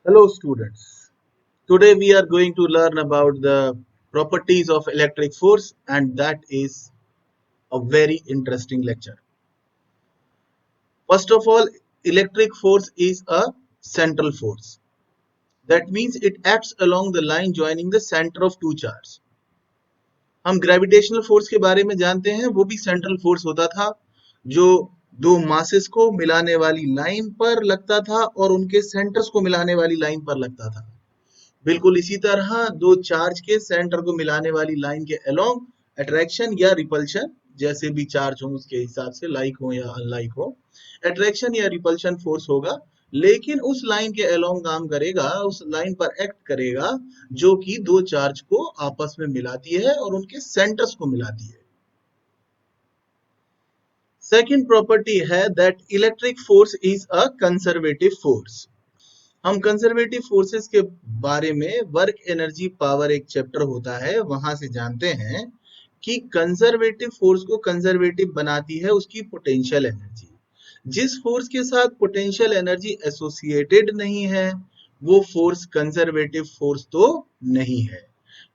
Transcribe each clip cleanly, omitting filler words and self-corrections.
Hello students. Today we are going to learn about the properties of electric force and that is a very interesting lecture. First of all, electric force is a central force. That means it acts along the line joining the center of two charges. हम gravitational force के बारे में जानते हैं, वो भी central force होता था जो दो मासेस को मिलाने वाली लाइन पर लगता था और उनके सेंटर्स को मिलाने वाली लाइन पर लगता था। बिल्कुल इसी तरह दो चार्ज के सेंटर को मिलाने वाली लाइन के अलोंग अट्रैक्शन या रिपल्शन, जैसे भी चार्ज हो उसके हिसाब से, लाइक हो या अनलाइक हो, अट्रैक्शन या रिपल्शन फोर्स होगा। लेकिन उस लाइन के अलोंग काम करेगा, उस लाइन पर एक्ट करेगा जो कि दो चार्ज को आपस में मिलाती है और उनके सेंटर्स को मिलाती है। सेकेंड प्रॉपर्टी है that electric force is a conservative force. हम कंजर्वेटिव फोर्सेस के बारे में वर्क एनर्जी पावर एक चैप्टर होता है, वहां से जानते हैं कि कंजर्वेटिव फोर्स को कंजर्वेटिव बनाती है उसकी पोटेंशियल एनर्जी। जिस फोर्स के साथ पोटेंशियल एनर्जी एसोसिएटेड नहीं है वो फोर्स कंजर्वेटिव फोर्स तो नहीं है,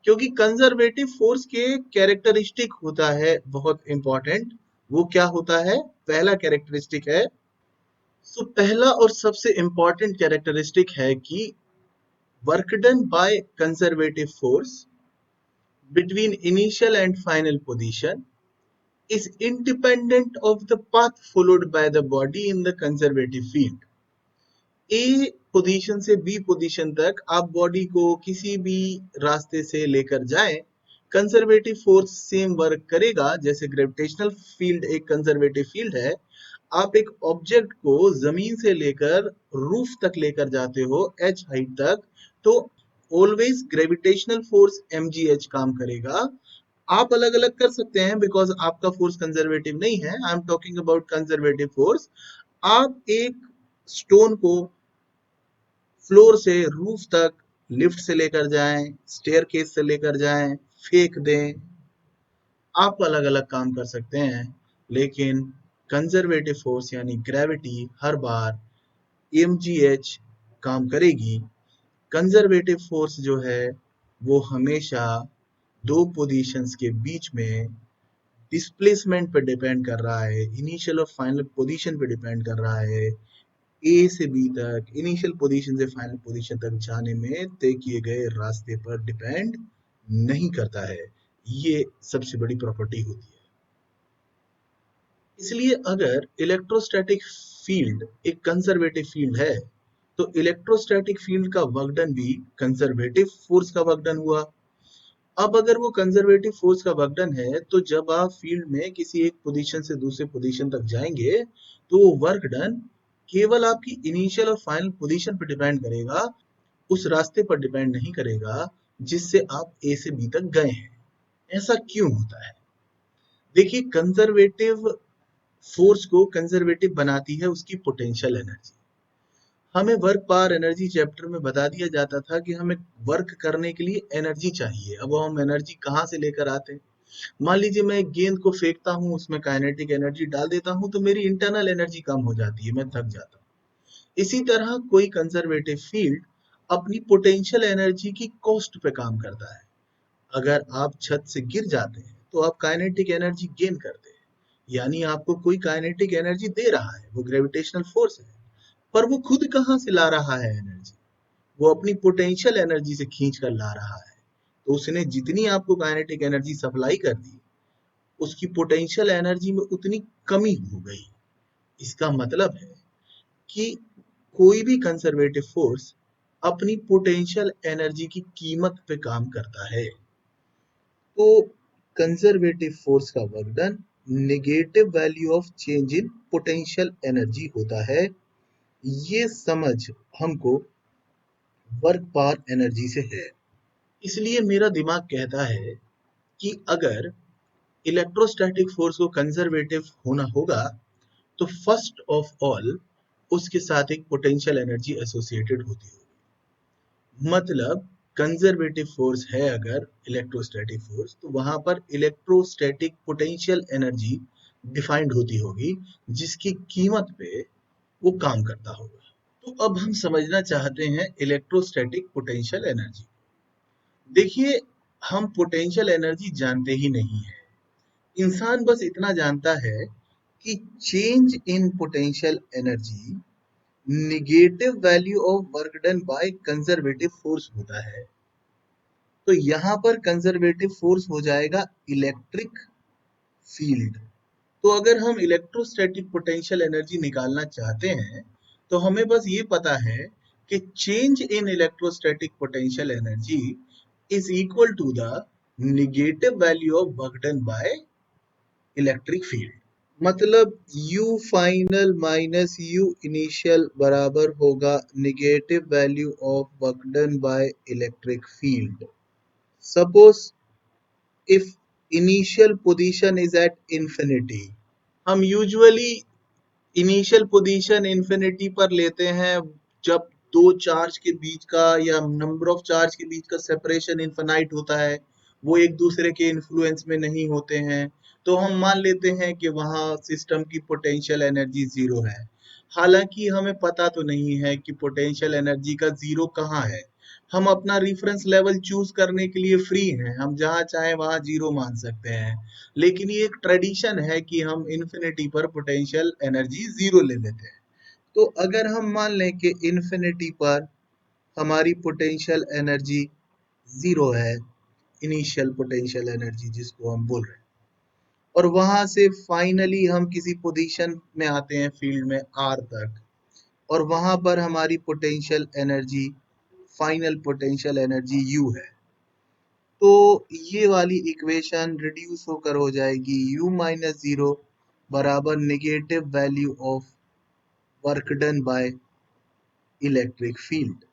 क्योंकि कंजर्वेटिव फोर्स के कैरेक्टरिस्टिक होता है बहुत इंपॉर्टेंट। वो क्या होता है? पहला कैरेक्टरिस्टिक है, पहला और सबसे इंपॉर्टेंट कैरेक्टरिस्टिक है कि work done by conservative force between initial and final position is independent of the path followed by the body in the conservative field. A position से बी पोजीशन तक आप बॉडी को किसी भी रास्ते से लेकर जाएं, कंजर्वेटिव फोर्स सेम वर्क करेगा। जैसे ग्रेविटेशनल फील्ड एक कंजर्वेटिव फील्ड है, आप एक ऑब्जेक्ट को जमीन से लेकर रूफ तक लेकर जाते हो, एच हाइट तक, तो ऑलवेज ग्रेविटेशनल फोर्स mgh काम करेगा। आप अलग अलग कर सकते हैं बिकॉज आपका फोर्स कंजर्वेटिव नहीं है। I am talking about conservative force. आप एक स्टोन को फ्लोर से रूफ तक लिफ्ट से लेकर जाएं, स्टेयर केस से लेकर जाएं, फेंक दें, आप अलग अलग काम कर सकते हैं। लेकिन कंजर्वेटिव फोर्स यानी ग्रेविटी हर बार mgh काम करेगी। कंजर्वेटिव फोर्स जो है वो हमेशा दो पोजीशंस के बीच में डिस्प्लेसमेंट पे डिपेंड कर रहा है, इनिशियल और फाइनल पोजीशन पे डिपेंड कर रहा है। ए से बी तक, इनिशियल पोजीशन से फाइनल पोजीशन तक जाने में तय किए गए रास्ते पर डिपेंड नहीं करता है। ये सबसे बड़ी प्रॉपर्टी होती है। इसलिए अगर इलेक्ट्रोस्टैटिक फील्ड एक कंजर्वेटिव फील्ड है तो इलेक्ट्रोस्टैटिक फील्ड का वर्क डन भी कंजर्वेटिव फोर्स का वर्क डन हुआ। अब अगर वो कंजर्वेटिव फोर्स का वर्क डन है तो जब आप फील्ड में किसी एक पोजीशन से दूसरे पोजीशन तक जाएंगे तो वो वर्क डन केवल आपकी इनिशियल और फाइनल पोजीशन पर डिपेंड करेगा, उस रास्ते पर डिपेंड नहीं करेगा जिससे आप ए से बी तक गए हैं। ऐसा क्यों होता है? देखिए, कंजर्वेटिव फोर्स को कंजर्वेटिव बनाती है उसकी पोटेंशियल एनर्जी। हमें वर्क पावर एनर्जी चैप्टर में बता दिया जाता था कि हमें वर्क करने के लिए एनर्जी चाहिए। अब हम एनर्जी कहाँ से लेकर आते हैं? मान लीजिए मैं एक गेंद को फेंकता हूँ, उसमें काइनेटिक एनर्जी डाल देता हूँ तो मेरी इंटरनल एनर्जी कम हो जाती है, मैं थक जाता हूँ। इसी तरह कोई कंजर्वेटिव फील्ड अपनी पोटेंशियल एनर्जी की कॉस्ट पे काम करता है। अगर आप छत से गिर जाते हैं तो आप काइनेटिक एनर्जी गेन करते हैं, यानी आपको कोई काइनेटिक एनर्जी दे रहा है, वो ग्रेविटेशनल फोर्स है। पर वो खुद कहाँ से ला रहा है एनर्जी? वो अपनी पोटेंशियल एनर्जी से खींच कर ला रहा है। तो उसने जितनी आपको काइनेटिक एनर्जी सप्लाई कर दी, उसकी पोटेंशियल एनर्जी में उतनी कमी हो गई। इसका मतलब है कि कोई भी कंजर्वेटिव फोर्स अपनी पोटेंशियल एनर्जी की कीमत पे काम करता है। तो कंजर्वेटिव फोर्स का work done negative value of change in potential energy होता है। ये समझ हमको वर्क पावर एनर्जी से है। इसलिए मेरा दिमाग कहता है कि अगर इलेक्ट्रोस्टैटिक फोर्स को कंजर्वेटिव होना होगा तो फर्स्ट ऑफ ऑल उसके साथ एक पोटेंशियल एनर्जी एसोसिएटेड होती होगी। मतलब कंजर्वेटिव फोर्स है अगर इलेक्ट्रोस्टैटिक फोर्स, तो वहां पर इलेक्ट्रोस्टैटिक पोटेंशियल एनर्जी डिफाइंड होती होगी जिसकी कीमत पे वो काम करता होगा। तो अब हम समझना चाहते हैं इलेक्ट्रोस्टैटिक पोटेंशियल एनर्जी। देखिए, हम पोटेंशियल एनर्जी जानते ही नहीं है। इंसान बस इतना जानता है कि change in potential energy negative value of work done by conservative force होता है। तो यहाँ पर कंजर्वेटिव फोर्स हो जाएगा इलेक्ट्रिक फील्ड। तो अगर हम इलेक्ट्रोस्टैटिक पोटेंशियल एनर्जी निकालना चाहते हैं तो हमें बस ये पता है कि change in electrostatic potential energy is equal to the negative value of work done by electric field. मतलब U final minus U initial बराबर होगा negative value of work done by electric field. Suppose if initial position is at infinity, हम usually initial position infinity पर लेते हैं जब दो charge के बीच का या नंबर ऑफ चार्ज के बीच का सेपरेशन इनफाइनाइट होता है, वो एक दूसरे के इन्फ्लुएंस में नहीं होते हैं, तो हम मान लेते हैं कि वहां सिस्टम की पोटेंशियल एनर्जी जीरो है। हालांकि हमें पता तो नहीं है कि पोटेंशियल एनर्जी का जीरो कहाँ है। हम अपना रेफरेंस लेवल चूज करने के लिए फ्री हैं, हम जहां चाहे वहां जीरो मान सकते हैं। लेकिन ये एक ट्रेडिशन है कि हम इन्फिनिटी पर पोटेंशियल एनर्जी जीरो ले लेते हैं। तो अगर हम मान लें कि इन्फिनिटी पर हमारी पोटेंशियल एनर्जी जीरो है, इनिशियल पोटेंशियल एनर्जी जिसको हम बोल रहे हैं, और वहां से फाइनली हम किसी पोजीशन में आते हैं फील्ड में आर तक, और वहां पर हमारी potential energy final potential energy you है। तो ये वाली इक्वेशन रिड्यूस होकर हो जाएगी u माइनस जीरो बराबर negative value of work done by electric field.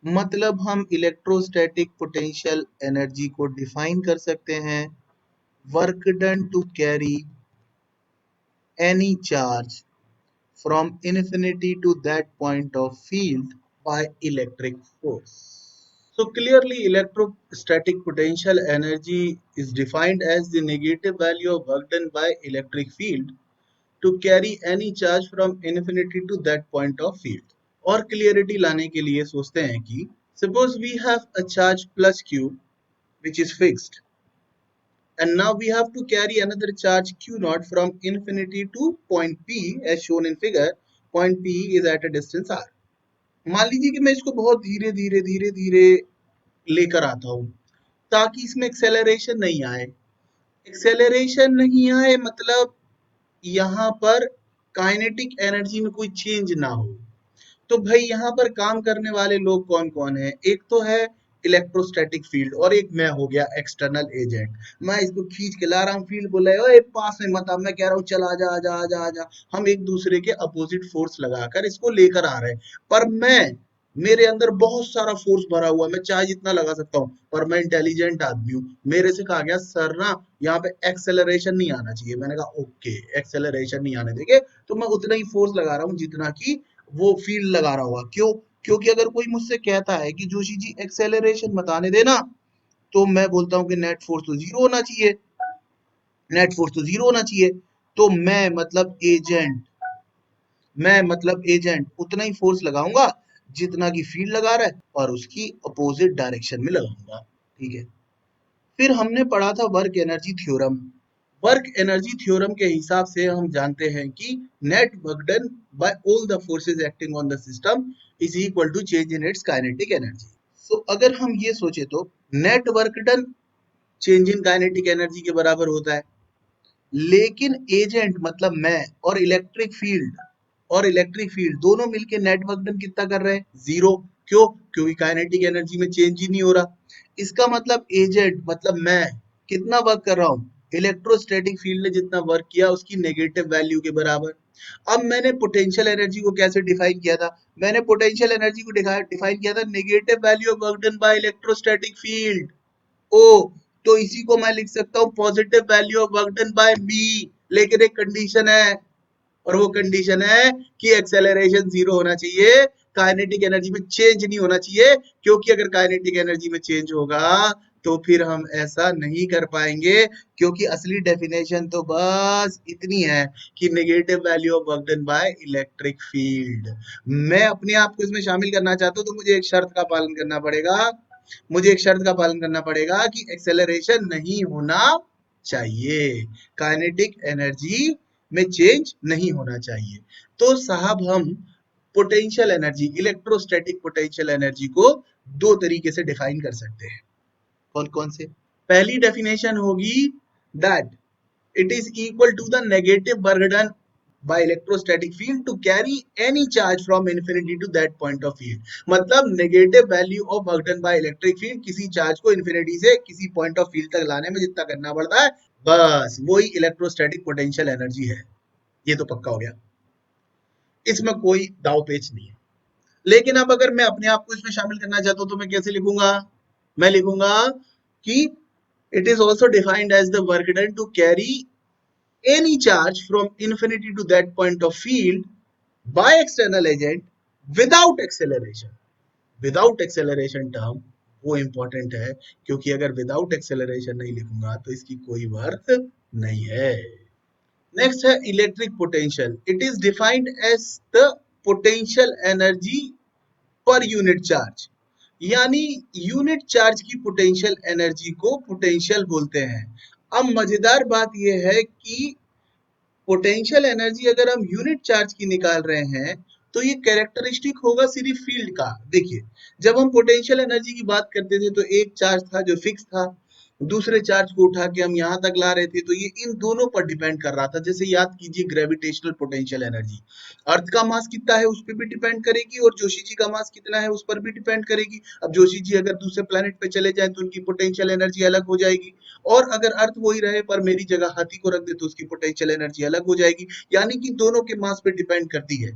मतलब हम इलेक्ट्रोस्टैटिक पोटेंशियल एनर्जी को डिफाइन कर सकते हैं, work done to carry any charge from infinity to that point of field by electric force. So clearly electrostatic potential energy is defined as the negative value of work done by electric field to carry any charge from infinity to that point of field. और clarity लाने के लिए सोचते हैं कि suppose we have a charge plus q which is fixed, and now we have to carry another charge q naught from infinity to point p as shown in figure. Point p is at a distance r. मान लीजिए कि मैं इसको बहुत धीरे धीरे धीरे धीरे लेकर आता हूं ताकि इसमें एक्सेलरेशन नहीं आए। एक्सेलरेशन नहीं आए मतलब यहाँ पर काइनेटिक एनर्जी में कोई चेंज ना हो। तो भाई यहाँ पर काम करने वाले लोग कौन कौन है? एक तो है इलेक्ट्रोस्टैटिक फील्ड और एक मैं हो गया एक्सटर्नल एजेंट। मैं इसको खींच के ला रहा हूँ, फील्ड बोला है ओए पास में मत आ, मैं कह रहा हूँ चल आ जा आ जा आ जा आ जा। हम एक दूसरे के अपोजिट फोर्स लगाकर इसको लेकर आ रहे हैं, पर मेरे अंदर बहुत सारा फोर्स भरा हुआ है, मैं चाहे जितना लगा सकता हूँ, पर मैं इंटेलिजेंट आदमी हूँ। मेरे से कहा गया सर ना यहाँ पे एक्सेलरेशन नहीं आना चाहिए। मैंने कहा ओके, एक्सेलरेशन नहीं आने देंगे, तो मैं उतना ही फोर्स लगा रहा हूँ जितना की वो फील्ड लगा रहा होगा। क्यों? क्योंकि अगर कोई मुझसे कहता है कि जोशी जी एक्सेलरेशन मत आने देना, तो मैं बोलता हूँ कि नेट फोर्स तो जीरो होना चाहिए, नेट फोर्स तो जीरो होना चाहिए। तो मैं मतलब एजेंट उतना ही फोर्स लगाऊंगा जितना की फील्ड लगा रहा है, और उसकी अपोजिट डायरेक्शन में लगाऊंगा। ठीक है। फिर हमने पढ़ा था work energy theorem. Work energy theorem के हिसाब से हम जानते हैं कि net work done by all the forces acting on the system is equal to change in its kinetic energy. So अगर हम ये सोचे तो net work done change in kinetic energy के बराबर होता है, लेकिन एजेंट मतलब मैं और इलेक्ट्रिक फील्ड दोनों मिलके नेट वर्क डन कितना कर रहे हैं? जीरो। क्यों? क्योंकि काइनेटिक एनर्जी में चेंज ही नहीं हो रहा। इसका मतलब एजेंट मतलब मैं कितना वर्क कर रहा हूं? इलेक्ट्रोस्टैटिक फील्ड ने जितना वर्क किया उसकी नेगेटिव वैल्यू के बराबर। अब मैंने पोटेंशियल एनर्जी को कैसे डिफाइन किया था? मैंने पोटेंशियल एनर्जी को डिफाइन किया था negative value of work done by electrostatic field. Oh, तो इसी को मैं लिख सकता हूँ positive value of work done by me. लेकिन एक कंडीशन है, और वो कंडीशन है कि एक्सेलरेशन जीरो होना चाहिए, काइनेटिक एनर्जी में चेंज नहीं होना चाहिए। क्योंकि अगर काइनेटिक एनर्जी में चेंज होगा तो फिर हम ऐसा नहीं कर पाएंगे, क्योंकि असली डेफिनेशन तो बस इतनी है कि negative value of work done by electric field. मैं अपने आप को इसमें शामिल करना चाहता हूँ तो मुझे एक शर्त का पालन करना पड़ेगा, मुझे एक शर्त का पालन करना पड़ेगा कि एक्सेलरेशन नहीं होना चाहिए, काइनेटिक एनर्जी में चेंज नहीं होना चाहिए। तो साहब हम potential energy, electrostatic potential energy को दो तरीके से डिफाइन कर सकते हैं। कौन कौन से? पहली डेफिनेशन होगी that it is equal to the negative work done by electrostatic field to carry any charge from infinity to that point of field। मतलब negative value of work done by electric field किसी charge को infinity से किसी point of field तक लाने में जितना करना पड़ता है, बस वही इलेक्ट्रोस्टैटिक पोटेंशियल एनर्जी है। ये तो पक्का हो गया, इसमें कोई दाव पेच नहीं है। लेकिन अब अगर मैं अपने आप को इसमें शामिल करना चाहता हूं तो मैं कैसे लिखूंगा? मैं लिखूंगा कि it is also defined as the work done to carry any charge from infinity to that point of field by external agent without acceleration। Without acceleration term वो इंपॉर्टेंट है, क्योंकि अगर विदाउट एक्सेलरेशन नहीं लिखूंगा तो इसकी कोई वर्थ नहीं है। नेक्स्ट है electric potential. It is defined as the potential energy per unit charge, यानी यूनिट चार्ज की पोटेंशियल एनर्जी को पोटेंशियल बोलते हैं। अब मजेदार बात यह है कि पोटेंशियल एनर्जी अगर हम यूनिट चार्ज की निकाल रहे हैं तो ये कैरेक्टरिस्टिक होगा सिर्फ फील्ड का। देखिए, जब हम पोटेंशियल एनर्जी की बात करते थे तो एक चार्ज था जो फिक्स था, दूसरे चार्ज को उठा के हम यहाँ तक ला रहे थे, तो ये इन दोनों पर डिपेंड कर रहा था। जैसे याद कीजिए ग्रेविटेशनल पोटेंशियल एनर्जी, अर्थ का मास कितना है उस पर भी डिपेंड करेगी और जोशी जी का मास कितना है उस पर भी डिपेंड करेगी। अब जोशी जी अगर दूसरे प्लेनेट पे चले जाए तो उनकी पोटेंशियल एनर्जी अलग हो जाएगी, और अगर अर्थ वही रहे पर मेरी जगह हाथी को रख दे तो उसकी पोटेंशियल एनर्जी अलग हो जाएगी। यानी कि दोनों के मास पे डिपेंड करती है।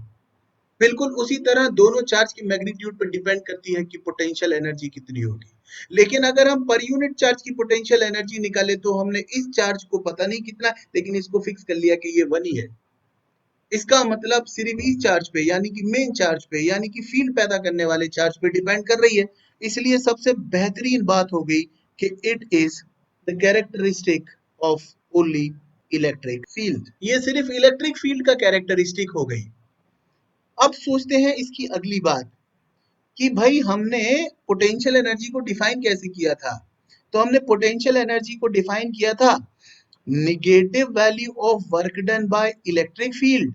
बिल्कुल उसी तरह दोनों चार्ज की मैग्नीट्यूड पर डिपेंड करती है कि पोटेंशियल एनर्जी कितनी होगी। लेकिन अगर हम पर यूनिट चार्ज की पोटेंशियल एनर्जी निकाले तो हमने इस चार्ज को पता नहीं कितना, लेकिन इसको फिक्स कर लिया कि ये 1 ही है। इसका मतलब सिर्फ इस चार्ज पे यानी कि मेन चार्ज पे यानी कि फील्ड पैदा करने वाले चार्ज पे डिपेंड कर रही है। इसलिए सबसे बेहतरीन बात हो गई कि it is the characteristic of only electric field. ये सिर्फ इलेक्ट्रिक फील्ड का कैरेक्टरिस्टिक हो गई। अब सोचते हैं इसकी अगली बात कि भाई हमने पोटेंशियल एनर्जी को डिफाइन कैसे किया था? तो हमने पोटेंशियल एनर्जी को डिफाइन किया था negative value of work done by electric field,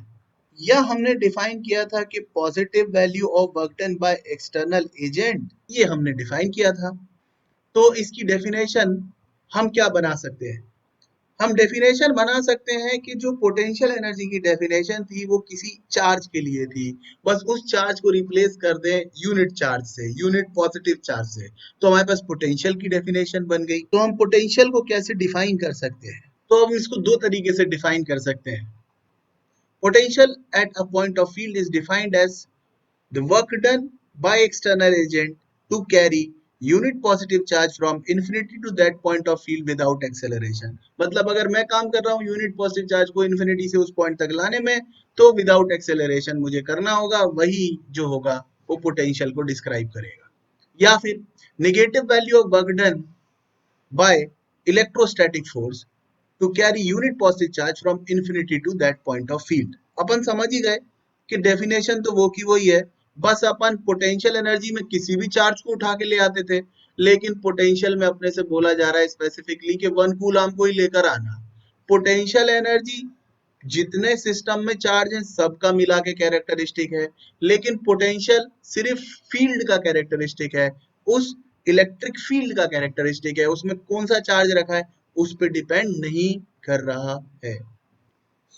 या हमने डिफाइन किया था कि positive value of work done by external agent, ये हमने डिफाइन किया था। तो इसकी डेफिनेशन हम क्या बना सकते हैं? हम डेफिनेशन बना सकते हैं कि जो पोटेंशियल एनर्जी की डेफिनेशन थी वो किसी चार्ज के लिए थी, बस उस चार्ज को रिप्लेस कर दें यूनिट चार्ज से, यूनिट पॉजिटिव चार्ज से, तो हमारे पास पोटेंशियल की डेफिनेशन बन गई। तो हम पोटेंशियल को कैसे डिफाइन कर सकते हैं? तो हम इसको दो तरीके से डिफाइन कर सकते हैं। Potential at a point of field is defined as the work done by external agent to carry unit positive charge from infinity to that point of field without acceleration। मतलब अगर मैं काम कर रहा हूँ यूनिट पॉजिटिव चार्ज को infinity से उस पॉइंट तक लाने में, तो विदाउट एक्सेलरेशन मुझे करना होगा, वही जो होगा वो पोटेंशियल को डिस्क्राइब करेगा। या फिर negative value of work done by electrostatic force to carry unit positive charge from infinity to that point of field. अपन समझ ही गए कि डेफिनेशन तो वो की वही है, बस अपन पोटेंशियल एनर्जी में किसी भी चार्ज को उठा के ले आते थे, लेकिन पोटेंशियल में अपने से बोला जा रहा है स्पेसिफिकली कि 1 कूलम को ही लेकर आना। पोटेंशियल एनर्जी जितने सिस्टम में चार्ज है सबका मिला के कैरेक्टरिस्टिक है, लेकिन पोटेंशियल सिर्फ फील्ड का कैरेक्टरिस्टिक है, उस इलेक्ट्रिक फील्ड का कैरेक्टरिस्टिक है, उसमें कौन सा चार्ज रखा है उस पर डिपेंड नहीं कर रहा है।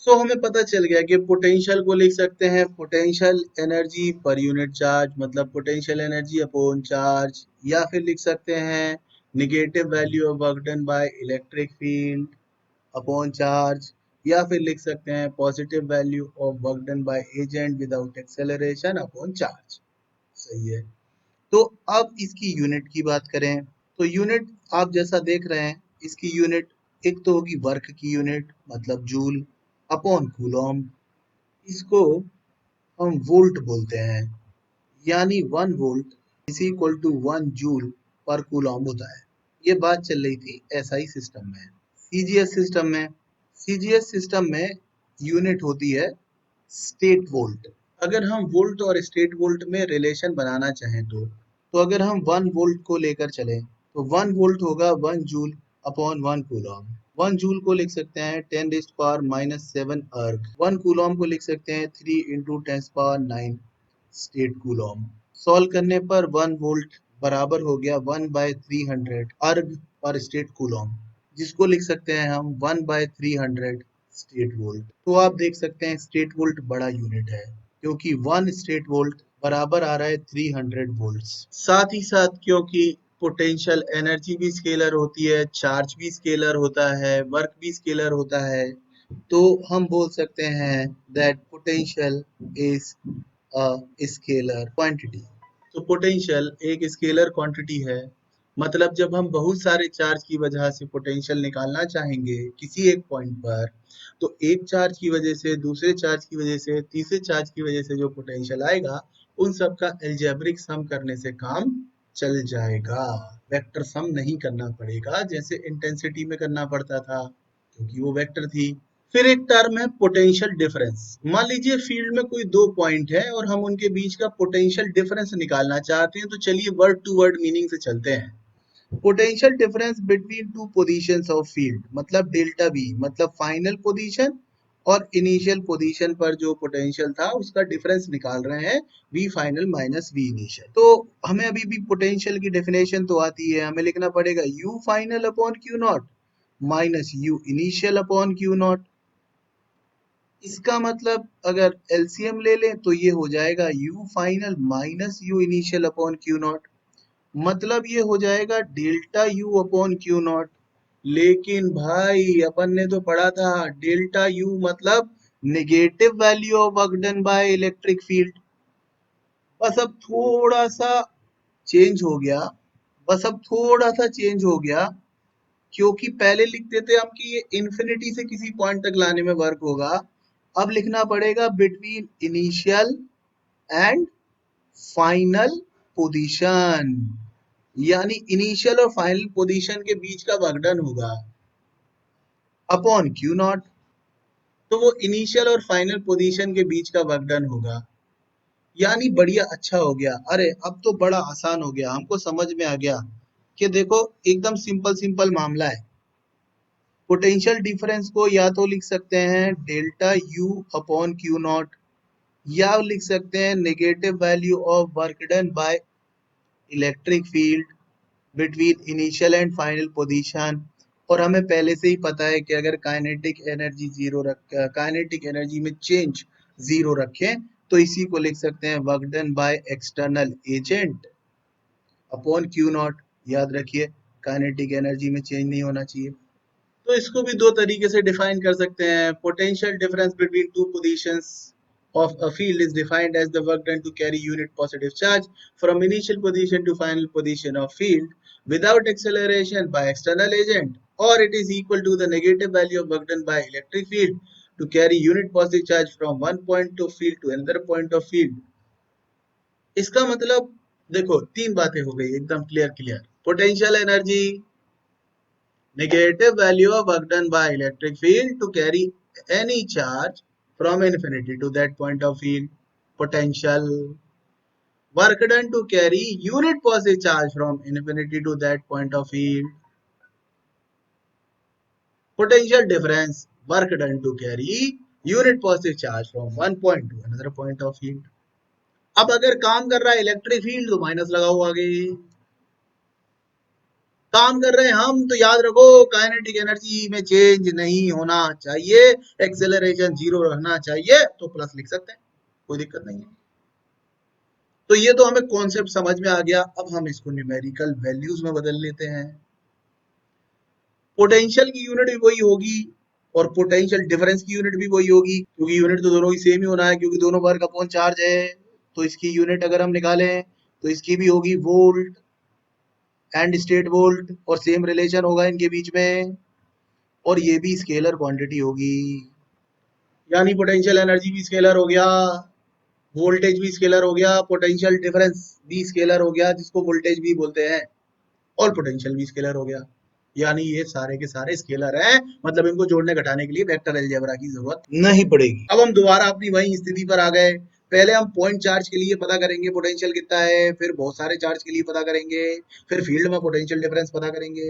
सो हमें पता चल गया कि पोटेंशियल को लिख सकते हैं potential energy per unit charge, मतलब पोटेंशियल एनर्जी अपॉन चार्ज, या फिर लिख सकते हैं negative value of work done by electric field upon charge, या फिर लिख सकते हैं positive value of work done by agent without acceleration upon charge. सही है। तो अब इसकी यूनिट की बात करें तो यूनिट आप जैसा देख रहे हैं, इसकी यूनिट एक तो होगी वर्क की यूनिट मतलब जूल अपॉन कूलॉम, इसको हम वोल्ट बोलते हैं, यानी 1 volt is equal to 1 joule per coulomb होता है। ये बात चल रही थी एसआई सिस्टम में। सीजीएस सिस्टम में यूनिट होती है स्टेट वोल्ट। अगर हम वोल्ट और स्टेट वोल्ट में रिलेशन बनाना चाहें तो अगर हम 1 वोल्ट को लेकर चलें तो 1 वोल्ट होगा 1 जूल अपॉन 1 कूलम। 1 जूल को लिख सकते हैं 10⁻⁷ अर्ग। 1 कूलम को लिख सकते हैं 3 × 10⁻⁹ स्टेट कूलम। सॉल्व करने पर 1 वोल्ट बराबर हो गया 1/300 अर्ग पर स्टेट कूलम, जिसको लिख सकते हैं हम 1/300 स्टेट वोल्ट। तो आप देख सकते हैं स्टेट वोल्ट बड़ा यूनिट है, क्योंकि 1 स्टेट वोल्ट बराबर आ रहा है 300 वोल्ट्स। साथ ही साथ क्योंकि पोटेंशियल एनर्जी भी स्केलर होती है, चार्ज भी स्केलर होता है, वर्क भी स्केलर होता है, तो हम बोल सकते हैं that potential is a scalar quantity. तो पोटेंशियल एक स्केलर क्वांटिटी है। मतलब जब हम बहुत सारे चार्ज की वजह से पोटेंशियल निकालना चाहेंगे किसी एक पॉइंट पर, तो एक चार्ज की वजह से, दूसरे चार्ज की वजह से, तीसरे चार्ज की वजह से जो पोटेंशियल आएगा, उन सब का अलजेब्रिक सम करने से काम चल जाएगा। वेक्टर सम नहीं करना पड़ेगा जैसे इंटेंसिटी में करना पड़ता था, क्योंकि वो वेक्टर थी। फिर एक टर्म है पोटेंशियल डिफरेंस। मान लीजिए फील्ड में कोई 2 पॉइंट है और हम उनके बीच का पोटेंशियल डिफरेंस निकालना चाहते हैं, तो चलिए वर्ड टू वर्ड मीनिंग से चलते हैं। Potential difference between two positions of field, मतलब डेल्टा वी, मतलब फाइनल पोजीशन और इनिशियल पोजीशन पर जो पोटेंशियल था उसका डिफरेंस निकाल रहे हैं, V final minus V initial. तो हमें अभी भी पोटेंशियल की डेफिनेशन तो आती है, हमें लिखना पड़ेगा you final upon Q not minus you initial upon Q not. इसका मतलब अगर एलसीएम ले लें तो ये हो जाएगा u final minus u initial upon Q not, मतलब ये हो जाएगा delta u upon Q not. लेकिन भाई अपन ने तो पढ़ा था डेल्टा u मतलब negative value of work done by electric field. बस अब थोड़ा सा चेंज हो गया, बस अब थोड़ा सा चेंज हो गया, क्योंकि पहले लिखते थे हम कि ये इन्फिनिटी से किसी पॉइंट तक लाने में वर्क होगा, अब लिखना पड़ेगा between initial and final position, यानी इनिशियल और फाइनल पोजीशन के बीच का वर्क डन होगा अपॉन क्यू नॉट। तो वो इनिशियल और फाइनल पोजीशन के बीच का वर्क डन होगा, यानी बढ़िया, अच्छा हो गया। अरे अब तो बड़ा आसान हो गया, हमको समझ में आ गया कि देखो एकदम सिंपल सिंपल मामला है। पोटेंशियल डिफरेंस को या तो लिख सकते हैं delta U upon Q not, या लिख सकते हैं negative value of work done by electric field between initial and final पोजीशन। और हमें पहले से ही पता है कि अगर काइनेटिक एनर्जी काइनेटिक एनर्जी में चेंज जीरो रखें तो इसी को लिख सकते हैं work done by external agent upon Q not. याद रखिए काइनेटिक एनर्जी में चेंज नहीं होना चाहिए। तो इसको भी दो तरीके से डिफाइन कर सकते हैं। Potential difference between two positions of a field is defined as the work done to carry unit positive charge from initial position to final position of field without acceleration by external agent, or it is equal to the negative value of work done by electric field to carry unit positive charge from one point of field to another point of field। इसका मतलब देखो तीन बातें हो गई एकदम clear. Potential energy, negative value of work done by electric field to carry any charge from infinity to that point of field, potential, work done to carry unit positive charge from infinity to that point of field, potential difference, work done to carry unit positive charge from one point to another point of field। अब अगर काम कर रहा है electric field तो minus लगाओ आगे, काम कर रहे हैं हम तो याद रखो काइनेटिक एनर्जी में चेंज नहीं होना चाहिए, एक्सेलरेशन जीरो रहना चाहिए, तो प्लस लिख सकते हैं, कोई दिक्कत नहीं है। तो ये तो हमें कॉन्सेप्ट समझ में आ गया। अब हम इसको न्यूमेरिकल वैल्यूज में बदल लेते हैं। पोटेंशियल की यूनिट भी वही होगी और पोटेंशियल डिफरेंस की यूनिट भी वही होगी, क्योंकि यूनिट तो दोनों ही सेम ही होना है, क्योंकि दोनों वर्क अपॉन चार्ज है। तो इसकी यूनिट अगर हम निकालें तो इसकी भी होगी वोल्ट एंड स्टेट वोल्ट, और सेम रिलेशन होगा इनके बीच में, और ये भी स्केलर क्वांटिटी होगी, यानी पोटेंशियल एनर्जी भी स्केलर हो गया, वोल्टेज भी स्केलर हो गया, पोटेंशियल डिफरेंस भी स्केलर हो गया जिसको वोल्टेज भी बोलते हैं, ऑल पोटेंशियल भी स्केलर हो गया। यानी ये सारे के सारे स्केलर हैं, मतलब इनको जोड़ने घटाने के लिए वेक्टर अलजेब्रा की जरूरत नहीं पड़ेगी। अब हम दोबारा अपनी वही स्थिति पर आ गए। पहले हम पॉइंट चार्ज के लिए पता करेंगे पोटेंशियल कितना है, फिर बहुत सारे चार्ज के लिए पता करेंगे, फिर फील्ड में पोटेंशियल डिफरेंस पता करेंगे।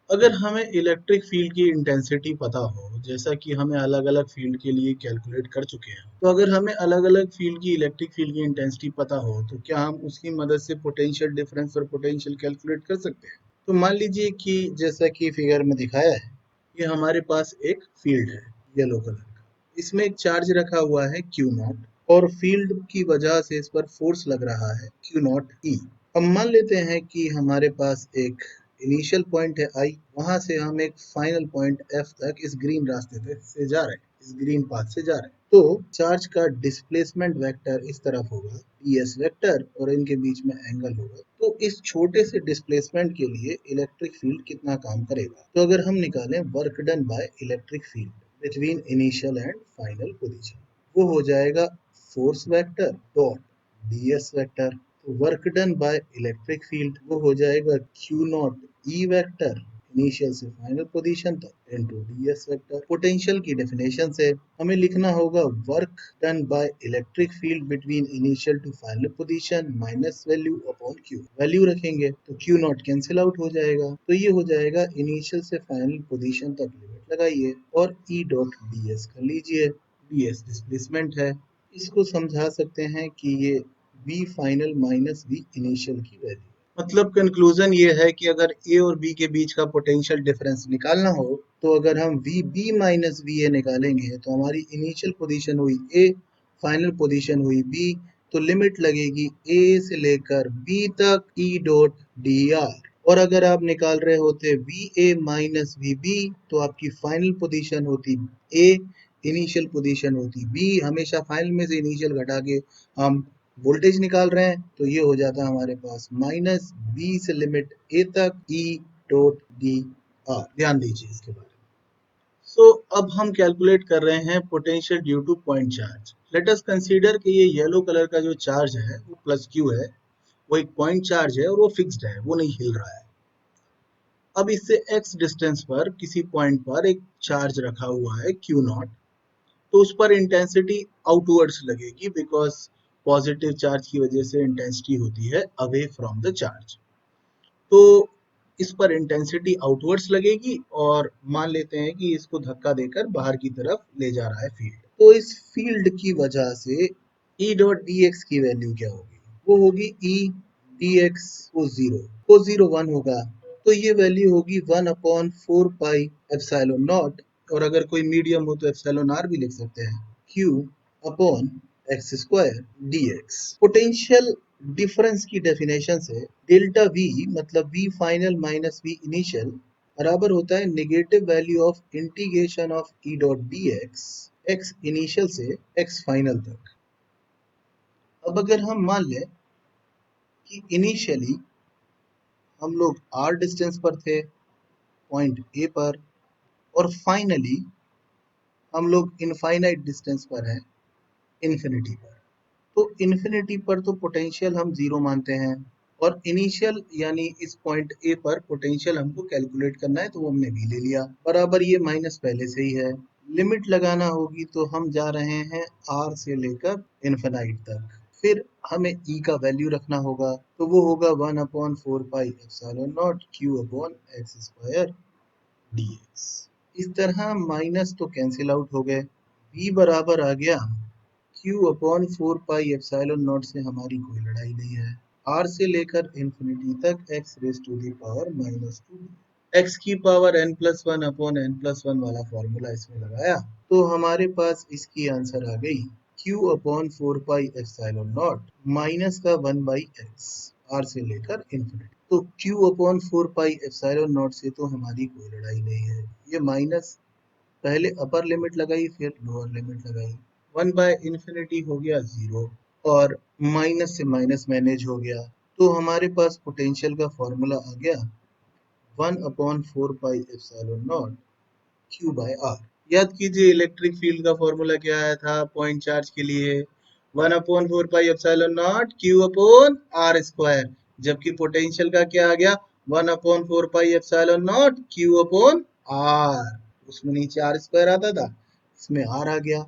अगर हमें इलेक्ट्रिक फील्ड की इंटेंसिटी पता हो, जैसा कि हमें अलग अलग फील्ड के लिए कैलकुलेट कर चुके हैं, तो अगर हमें अलग अलग फील्ड की इलेक्ट्रिक फील्ड की इंटेंसिटी पता हो तो क्या हम उसकी मदद से पोटेंशियल डिफरेंस और पोटेंशियल कैलकुलेट कर सकते हैं? तो मान लीजिए कि जैसा कि फिगर में दिखाया है, ये हमारे पास एक फील्ड है येलो कलर का, इसमें एक चार्ज रखा हुआ है क्यू नॉट और फील्ड की वजह से इस पर फोर्स लग रहा है क्यू नॉट ई। अब मान लेते हैं कि हमारे पास एक इनिशियल पॉइंट है आई, वहां से हम एक फाइनल पॉइंट एफ तक इस ग्रीन रास्ते तक से जा रहे हैं, इस ग्रीन पाथ से जा रहे हैं। तो चार्ज का डिस्प्लेसमेंट वेक्टर इस तरफ होगा ds वेक्टर और इनके बीच में एंगल होगा। तो इस छोटे से डिस्प्लेसमेंट के लिए इलेक्ट्रिक फील्ड कितना काम करेगा? तो अगर हम निकालें work done by electric field between initial and final position, वो हो जाएगा force vector dot ds vector. तो work done by electric field वो हो जाएगा Q nought E vector initial से फाइनल पोजीशन तक इनटू ds वेक्टर। पोटेंशियल की डेफिनेशन से हमें लिखना होगा work done by electric field between initial to final position minus value upon Q. Value रखेंगे तो क्यू नॉट कैंसिल आउट हो जाएगा, तो ये हो जाएगा इनिशियल से फाइनल पोजीशन तक लिमिट लगाइए और ई डॉट ds कर लीजिए। ds डिस्प्लेसमेंट है, इसको समझा सकते हैं कि ये v final minus v initial की वैल्यू। मतलब कंक्लूजन ये है कि अगर a और b के बीच का पोटेंशियल डिफरेंस निकालना हो तो अगर हम vb माइनस va निकालेंगे तो हमारी इनिशियल पोजीशन हुई a, फाइनल पोजीशन हुई b, तो लिमिट लगेगी a से लेकर b तक e डॉट dr। और अगर आप निकाल रहे होते va माइनस vb तो आपकी फाइनल पोजीशन होती a, इनिशियल पोजीशन होती b। हमेशा फाइनल में से इनिशियल घटा के हम वोल्टेज निकाल रहे हैं, तो ये हो जाता है हमारे पास माइनस बी से लिमिट ए तक ई डॉट डी आर। ध्यान दीजिए इसके बारे में। सो अब हम कैलकुलेट कर रहे हैं potential due two point charge. Let us consider कि ये येलो कलर का जो चार्ज है वो प्लस क्यू है, वो एक पॉइंट चार्ज है और वो फिक्स्ड है, वो नहीं हिल रहा है। अब इससे x डिस्टेंस पर किसी पॉइंट पर एक चार्ज रखा हुआ है क्यू नॉट, तो उस पर इंटेंसिटी आउटवर्ड्स लगेगी बिकॉज पॉजिटिव चार्ज की वजह से इंटेंसिटी होती है अवे फ्रॉम द चार्ज। तो इस पर इंटेंसिटी आउटवर्ड्स लगेगी और मान लेते हैं कि इसको धक्का देकर बाहर की तरफ ले जा रहा है फील्ड। तो इस फील्ड की वजह से E डॉट dx की वैल्यू क्या होगी? वो होगी E dx को 0 को 0 1 होगा, तो ये वैल्यू होगी 1 अपॉन 4 पाई एप्सिलॉन नॉट, और अगर कोई मीडियम हो तो एप्सिलॉन आर भी लिख सकते हैं, Q upon x square dx। Potential difference की डेफिनेशन से डेल्टा V मतलब V final minus V initial बराबर होता है negative value of integration of E dot dx x initial से x फाइनल तक। अब अगर हम मान लें कि इनिशियली हम लोग r डिस्टेंस पर थे पॉइंट A पर और फाइनली हम लोग इनफाइनाइट डिस्टेंस पर हैं इन्फिनिटी पर, तो इन्फिनिटी पर तो पोटेंशियल हम 0 मानते हैं और इनिशियल यानी इस पॉइंट ए पर पोटेंशियल हमको कैलकुलेट करना है, तो वो हमने भी ले लिया बराबर ये माइनस पहले से ही है। लिमिट लगाना होगी तो हम जा रहे हैं r से लेकर इन्फिनाइट तक, फिर हमें e का वैल्यू रखना होगा, तो वो होगा 1 upon 4 pi epsilon naught q upon x square dx। इस तरह माइनस तो कैंसिल आउट हो गए, v बराबर आ गया q upon 4 pi epsilon not से हमारी कोई लड़ाई नहीं है, r से लेकर इंफिनिटी तक x raise to the power minus 2, x की power n plus 1 upon n plus 1 वाला फॉर्मूला इसमें लगाया तो हमारे पास इसकी आंसर आ गई q upon 4 pi epsilon not minus का 1 बाई एक्स r से लेकर इंफिनिटी। तो q upon 4 pi epsilon not से तो हमारी कोई लड़ाई नहीं है, ये माइनस पहले अपर लिमिट लगाई फिर लोअर लिमिट लगाई, 1 बाय इंफिनिटी हो गया 0 और माइनस से माइनस मैनेज हो गया, तो हमारे पास पोटेंशियल का फॉर्मूला आ गया 1 upon 4 pi epsilon naught q by r। याद कीजिए इलेक्ट्रिक फील्ड का फॉर्मूला क्या आया था पॉइंट चार्ज के लिए, 1 upon 4 pi epsilon naught q upon r square, जबकि पोटेंशियल का क्या आ गया 1/4πε0 Q/r, उसमें नीचे आर स्क्वायर आता था, इसमें आर आ गया।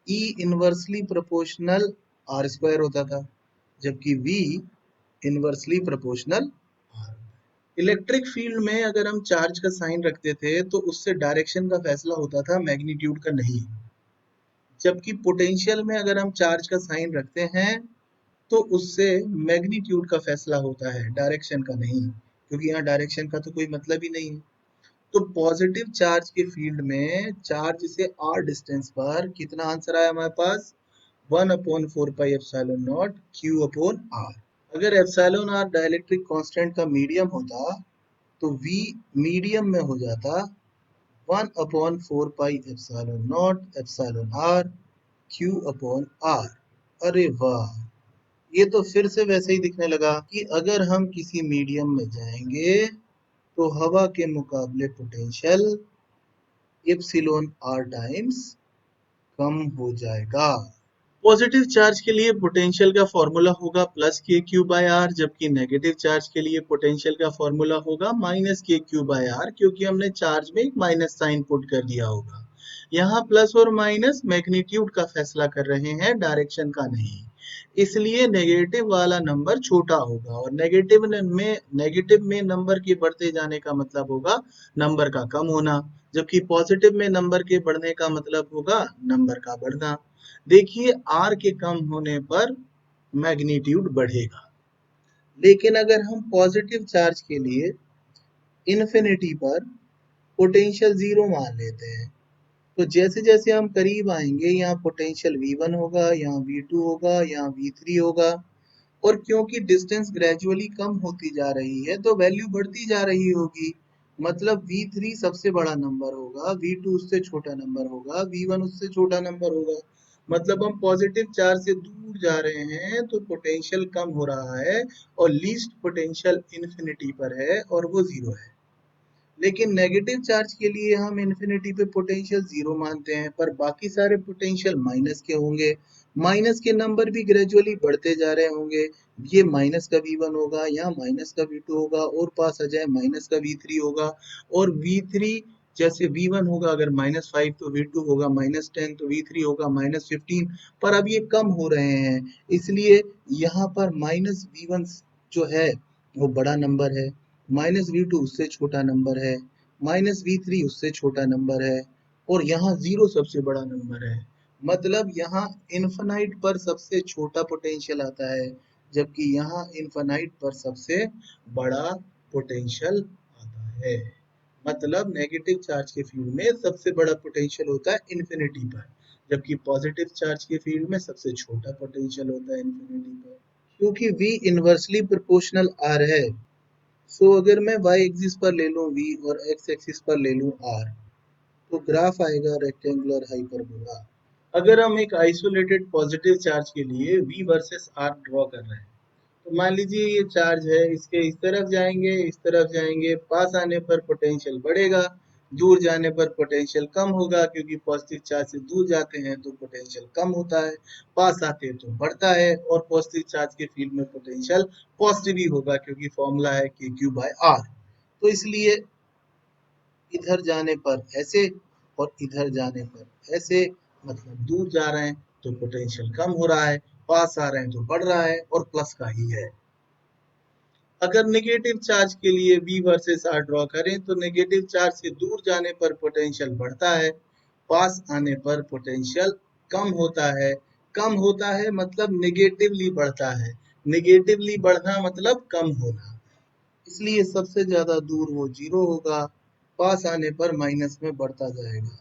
E inversely proportional R square होता था, जबकि V inversely proportional R. Electric field में अगर हम चार्ज का साइन रखते थे तो उससे डायरेक्शन का फैसला होता था, मैग्नीट्यूड का नहीं। जबकि पोटेंशियल में अगर हम चार्ज का साइन रखते हैं तो उससे मैग्नीट्यूड का फैसला होता है, डायरेक्शन का नहीं, क्योंकि यहाँ डायरेक्शन का तो कोई मतलब ही नहीं है। तो पॉजिटिव चार्ज के फील्ड में चार्ज से r डिस्टेंस पर कितना आंसर आया हमारे पास, 1/4πε0 Q/r। अगर एप्सिलॉन r डाइलेक्ट्रिक कांस्टेंट का मीडियम होता तो V मीडियम में हो जाता 1/4πε0 Q/r। अरे वाह, ये तो फिर से वैसे ही दिखने लगा कि अगर हम किसी मीडियम में जाएंगे तो हवा के मुकाबले पोटेंशियल एप्सिलॉन r टाइम्स कम हो जाएगा। पॉजिटिव चार्ज के लिए पोटेंशियल का फॉर्मूला होगा प्लस के क्यू बाय आर, जबकि नेगेटिव चार्ज के लिए पोटेंशियल का फॉर्मूला होगा माइनस के क्यू बाय आर, क्योंकि हमने चार्ज में एक माइनस साइन पुट कर दिया होगा। यहाँ प्लस और माइनस मैग्नीट्यूड का फैसला कर रहे हैं, डायरेक्शन का नहीं। इसलिए नेगेटिव वाला नंबर छोटा होगा, और नेगेटिव में नंबर के बढ़ते जाने का मतलब होगा नंबर का कम होना, जबकि पॉजिटिव में नंबर के बढ़ने का मतलब होगा नंबर का बढ़ना। देखिए r के कम होने पर मैग्नीट्यूड बढ़ेगा, लेकिन अगर हम पॉजिटिव चार्ज के लिए इन्फिनिटी पर पोटेंशियल जीरो मान लेते हैं तो जैसे जैसे हम करीब आएंगे यहाँ पोटेंशियल V1 होगा, यहाँ V2 होगा, यहाँ V3 होगा, और क्योंकि डिस्टेंस ग्रेजुअली कम होती जा रही है तो वैल्यू बढ़ती जा रही होगी। मतलब V3 सबसे बड़ा नंबर होगा, V2 उससे छोटा नंबर होगा, V1 उससे छोटा नंबर होगा। मतलब हम पॉजिटिव चार्ज से दूर जा रहे हैं तो पोटेंशियल कम हो रहा है, और लीस्ट पोटेंशियल इन्फिनिटी पर है और वो जीरो है। लेकिन नेगेटिव चार्ज के लिए हम इन्फिनिटी पे पोटेंशियल जीरो मानते हैं, पर बाकी सारे पोटेंशियल माइनस के होंगे। माइनस के नंबर भी ग्रेजुअली बढ़ते जा रहे होंगे। ये माइनस का V1 होगा, यहाँ माइनस का V2 होगा, और पास आ जाए माइनस का V3 होगा, और V3 जैसे V1 होगा अगर -5 तो V2 होगा -10, तो V3 होगा -15। पर अब ये कम हो रहे हैं, इसलिए यहाँ पर -V1 जो है वो बड़ा नंबर है, -V2 उससे छोटा नंबर है, -V3 उससे छोटा नंबर है, और यहाँ जीरो सबसे बड़ा नंबर है। मतलब यहाँ इन्फिनाइट पर सबसे छोटा पोटेंशियल आता है, जबकि यहाँ इन्फिनाइट पर सबसे बड़ा पोटेंशियल आता है। मतलब नेगेटिव चार्ज के फील्ड में सबसे बड़ा पोटेंशियल होता है इन्फिनिटी पर, जबकि पॉजिटिव चार्ज के फील्ड में सबसे छोटा पोटेंशियल होता है इन्फिनिटी पर। क्योंकि V इनवर्सली प्रोपोर्शनल R है, सो अगर मैं y एक्सिस पर ले लूं v और x एक्सिस पर ले लूं r, तो ग्राफ आएगा रेक्टेंगुलर हाइपरबोला। अगर हम एक आइसोलेटेड पॉजिटिव चार्ज के लिए v वर्सेस r ड्रॉ कर रहे हैं, तो मान लीजिए ये चार्ज है, इसके इस तरफ जाएंगे, इस तरफ जाएंगे, पास आने पर पोटेंशियल बढ़ेगा, दूर जाने पर पोटेंशियल कम होगा, क्योंकि पॉजिटिव चार्ज से दूर जाते हैं तो पोटेंशियल कम होता है, पास आते हैं तो बढ़ता है, और पॉजिटिव चार्ज के फील्ड में पोटेंशियल पॉजिटिव ही होगा, क्योंकि फॉर्मूला है के क्यू बाय आर। तो इसलिए इधर जाने पर ऐसे और इधर जाने पर ऐसे, मतलब दूर जा रहे हैं तो पोटेंशियल कम हो रहा है, पास आ रहे हैं तो बढ़ रहा है, और प्लस का ही है। अगर नेगेटिव चार्ज के लिए V वर्सेस R ड्रॉ करें तो नेगेटिव चार्ज से दूर जाने पर पोटेंशियल बढ़ता है, पास आने पर पोटेंशियल कम होता है। कम होता है मतलब नेगेटिवली बढ़ता है, नेगेटिवली बढ़ना मतलब कम होना, इसलिए सबसे ज्यादा दूर वो जीरो होगा, पास आने पर माइनस में बढ़ता जाएगा।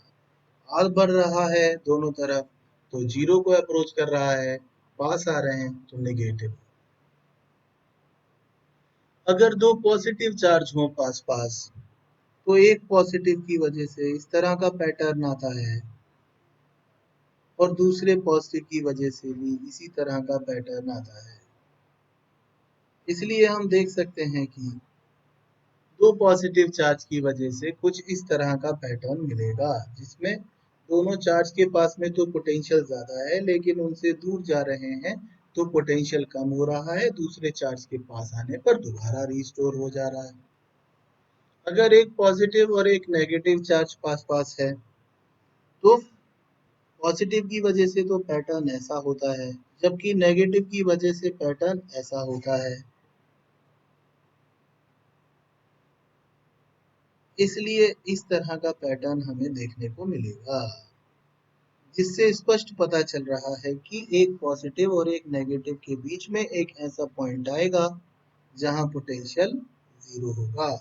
आग बढ़ रहा है दोनों तरफ तो जीरो को अप्रोच कर रहा है, पास आ रहे हैं तो नेगेटिव। अगर दो पॉजिटिव चार्ज हो पास पास तो एक पॉजिटिव की वजह से इस तरह का पैटर्न आता है, और दूसरे पॉजिटिव की वजह से भी इसी तरह का पैटर्न आता है। इसलिए हम देख सकते हैं कि दो पॉजिटिव चार्ज की वजह से कुछ इस तरह का पैटर्न मिलेगा, जिसमें दोनों चार्ज के पास में तो पोटेंशियल ज्यादा है, लेकिन उनसे दूर जा रहे हैं तो पोटेंशियल कम हो रहा है, दूसरे चार्ज के पास आने पर दोबारा रिस्टोर हो जा रहा है। अगर एक पॉजिटिव और एक नेगेटिव चार्ज पास पास है तो पॉजिटिव की वजह से तो पैटर्न ऐसा होता है, जबकि नेगेटिव की वजह से पैटर्न ऐसा होता है। इसलिए इस तरह का पैटर्न हमें देखने को मिलेगा, जिससे स्पष्ट पता चल रहा है कि एक पॉजिटिव और एक नेगेटिव के बीच में एक ऐसा पॉइंट आएगा जहां पोटेंशियल जीरो होगा।